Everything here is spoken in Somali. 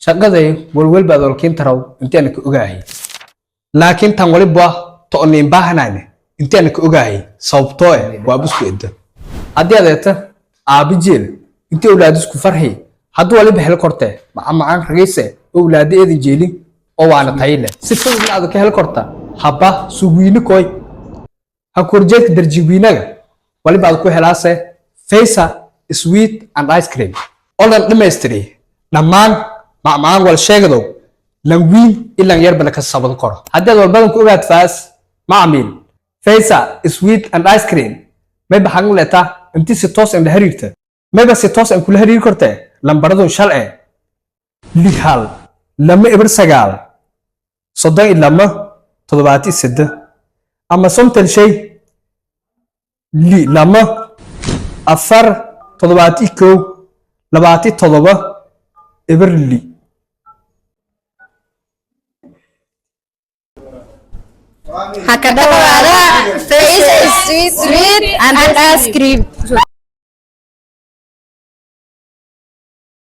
shaqaday walwal baad walkiin taraw intaan ka ogahay laakiin tan waliba to'nin baahanayne intaan ka ogahay sababtoo ah waa busku eedo haddii adeeta aabijeel intii awlaad isku farxi hadduu waliba hel kortay macaan ragayse awlaadeedii jeelin oo waana tayle si fudud aad ka hel korta haba suugiina koy ha korjeed darjibiinaga waliba aad ku helaasay Faysa sweet and ice cream oo dhan dhameystiri dhammaan macaan wal sheegado langwiin ilaa yar bana ka sabad koro haddii aad walbadan ku ogaad faas maamil Faysa sweet and ice cream may baxan leeta intii si toos ah xiriirta may ba si toos ah kula xiriir kortay lambaradu shalay lihal lama ibar sagaal soddon ilama 77 ama somtal shay li lama afar 71 27 ibarli Hakada Faysa sweet and ice cream.